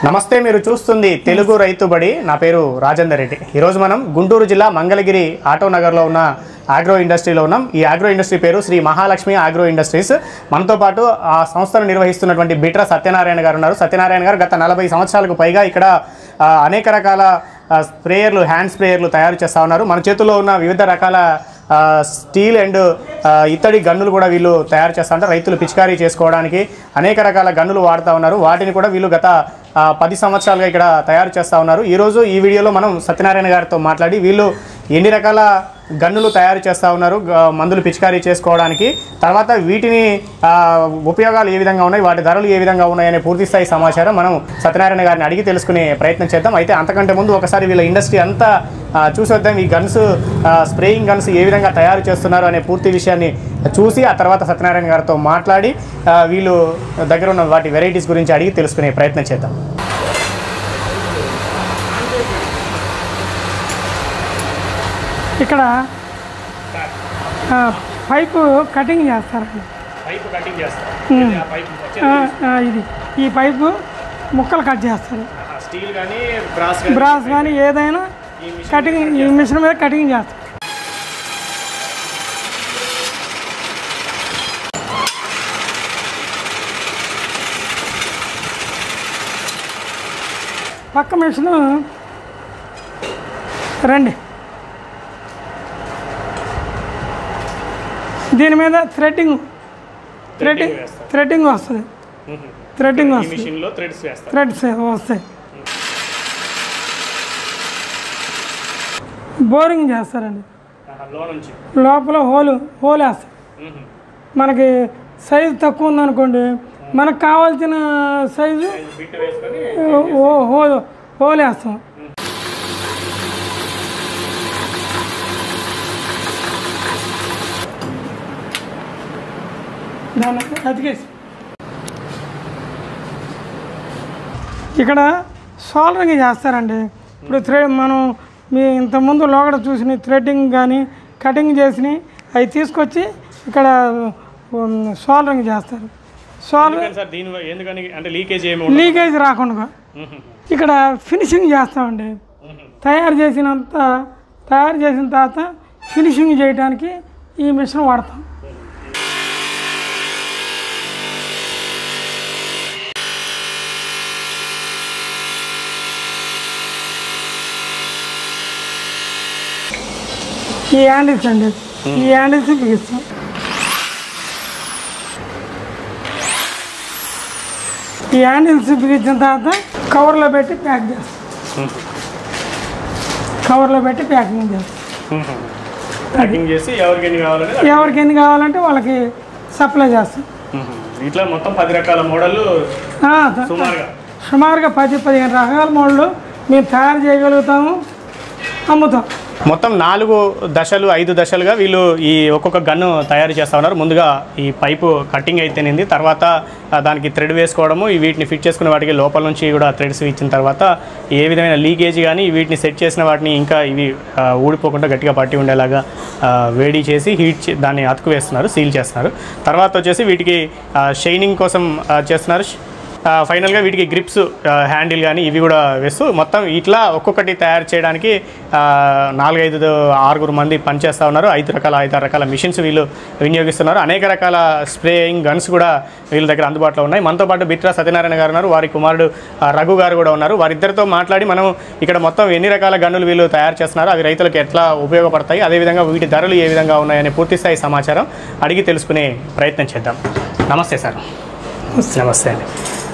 నమస్తే, మీరు చూస్తుంది తెలుగు రైతుబడి. నా పేరు రాజేందర్ రెడ్డి. ఈరోజు మనం గుంటూరు జిల్లా మంగళగిరి ఆటో నగర్లో ఉన్న ఆగ్రో ఇండస్ట్రీలో ఉన్నాం. ఈ ఆగ్రో ఇండస్ట్రీ పేరు శ్రీ మహాలక్ష్మి ఆగ్రో ఇండస్ట్రీస్. మనతో పాటు ఆ సంస్థను నిర్వహిస్తున్నటువంటి బిట్రా సత్యనారాయణ గారు ఉన్నారు. సత్యనారాయణ గారు గత 40 సంవత్సరాలకు పైగా ఇక్కడ అనేక రకాల స్ప్రేయర్లు, హ్యాండ్ స్ప్రేయర్లు తయారు చేస్తూ ఉన్నారు. మన చేతుల్లో ఉన్న వివిధ రకాల స్టీల్ అండ్ ఇత్తడి గన్నులు కూడా వీళ్ళు తయారు చేస్తూ ఉంటారు. రైతులు పిచికారీ చేసుకోవడానికి అనేక రకాల గన్నులు వాడుతూ ఉన్నారు. వాటిని కూడా వీళ్ళు గత 10 సంవత్సరాలుగా ఇక్కడ తయారు చేస్తూ ఉన్నారు. ఈరోజు ఈ వీడియోలో మనం సత్యనారాయణ గారితో మాట్లాడి వీళ్ళు ఎన్ని రకాల గన్నులు తయారు చేస్తూ ఉన్నారు, మందులు పిచికారీ చేసుకోవడానికి, తర్వాత వీటిని ఉపయోగాలు ఏ విధంగా ఉన్నాయి, వాటి ధరలు ఏ విధంగా ఉన్నాయనే పూర్తిస్థాయి సమాచారం మనం సత్యనారాయణ గారిని అడిగి తెలుసుకునే ప్రయత్నం చేద్దాం. అయితే అంతకంటే ముందు ఒకసారి వీళ్ళ ఇండస్ట్రీ అంతా చూసొద్దాం. ఈ గన్స్, స్ప్రేయింగ్ గన్స్ ఏ విధంగా తయారు చేస్తున్నారు అనే పూర్తి విషయాన్ని చూసి ఆ తర్వాత సత్యనారాయణ గారితో మాట్లాడి వీళ్ళు దగ్గర ఉన్న వాటి వెరైటీస్ గురించి అడిగి తెలుసుకునే ప్రయత్నం చేద్దాం. ఇక్కడ పైపు కటింగ్ చేస్తారండి. ఇది ఈ పైపు ముక్కలు కట్ చేస్తారు. బ్రాస్ కానీ ఏదైనా కటింగ్ ఈ మిషన్ మీద కటింగ్ చేస్తారు. పక్క మిషన్ రండి. దీని మీద థ్రెడ్డింగ్ వస్తుంది. థ్రెడ్స్ వస్తాయి. బోరింగ్ చేస్తారండి. లోపల హోల్ వేస్తారు. మనకి సైజు తక్కువ ఉందనుకోండి, మనకు కావాల్సిన సైజు హోల్ వేస్తాం. దాన్ని అతికేసి ఇక్కడ సోల్డరింగ్ చేస్తారండి. ఇప్పుడు మనం మీ ఇంతకుముందు లోగడ చూసిన థ్రెడ్డింగ్ కానీ కటింగ్ చేసినవి అవి తీసుకొచ్చి ఇక్కడ సోల్డరింగ్ చేస్తారు. లీకేజ్ రాకుండా ఇక్కడ ఫినిషింగ్ చేస్తామండి. తయారు చేసిన తర్వాత ఫినిషింగ్ చేయడానికి ఈ మిషన్ వాడతాం. ఈ హ్యాండిల్స్ అండి, ఈ హ్యాండిల్స్ బిగిస్తాం. ఈ హ్యాండిల్స్ బిగించిన తర్వాత కవర్లో పెట్టి ప్యాక్ చేస్తాం. ప్యాకింగ్ చేసి ఎవరికి ఎన్ని కావాలంటే వాళ్ళకి సప్లై చేస్తాం. ఇట్లా మొత్తం 10 రకాల మోడళ్ళు, సుమారుగా 10-15 రకాల మోడళ్ళు మేము తయారు చేయగలుగుతాము, అమ్ముతాం. మొత్తం 4 దశలు 5 దశలుగా వీళ్ళు ఈ ఒక్కొక్క గన్ను తయారు చేస్తూ ఉన్నారు. ముందుగా ఈ పైపు కటింగ్ అయితేనేది, తర్వాత దానికి థ్రెడ్ వేసుకోవడము, వీటిని ఫిట్ చేసుకునే వాటికి లోపల నుంచి కూడా థ్రెడ్స్ ఇచ్చిన తర్వాత ఏ విధమైన లీకేజ్ కానీ వీటిని సెట్ చేసిన వాటిని ఇంకా ఇవి ఊడిపోకుండా గట్టిగా పట్టి ఉండేలాగా వేడి చేసి దాన్ని అతుకు వేస్తున్నారు, సీల్ చేస్తున్నారు. తర్వాత వచ్చేసి వీటికి షైనింగ్ కోసం చేస్తున్నారు. ఫైనల్గా వీటికి గ్రిప్స్, హ్యాండిల్ కానీ ఇవి కూడా వేస్తూ మొత్తం ఇట్లా ఒక్కొక్కటి తయారు చేయడానికి 4-5-6 మంది పనిచేస్తూ ఉన్నారు. 5-6 రకాల మిషన్స్ వీళ్ళు వినియోగిస్తున్నారు. అనేక రకాల స్ప్రేయింగ్ గన్స్ కూడా వీళ్ళ దగ్గర అందుబాటులో ఉన్నాయి. మనతో పాటు బిట్రా సత్యనారాయణ గారు ఉన్నారు, వారి కుమారుడు రఘు గారు కూడా ఉన్నారు. వారిద్దరితో మాట్లాడి మనం ఇక్కడ మొత్తం ఎన్ని రకాల గన్నులు వీళ్ళు తయారు చేస్తున్నారు, అవి రైతులకు ఎట్లా ఉపయోగపడతాయి, అదేవిధంగా వీటి ధరలు ఏ విధంగా ఉన్నాయనే పూర్తిస్థాయి సమాచారం అడిగి తెలుసుకునే ప్రయత్నం చేద్దాం. నమస్తే సార్. నమస్తే అండి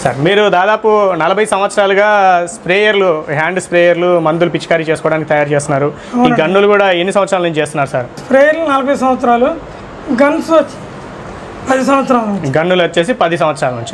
సార్. మీరు దాదాపు 40 సంవత్సరాలుగా స్ప్రేయర్లు, హ్యాండ్ స్ప్రేయర్లు, మందులు పిచికారీ చేసుకోవడానికి తయారు చేస్తున్నారు. ఈ గన్నులు కూడా ఎన్ని సంవత్సరాల నుంచి చేస్తున్నారు సార్? స్ప్రేయర్లు 40 సంవత్సరాలు, గన్స్ 10 సంవత్సరాలు. గన్నులు వచ్చేసి 10 సంవత్సరాల నుంచి.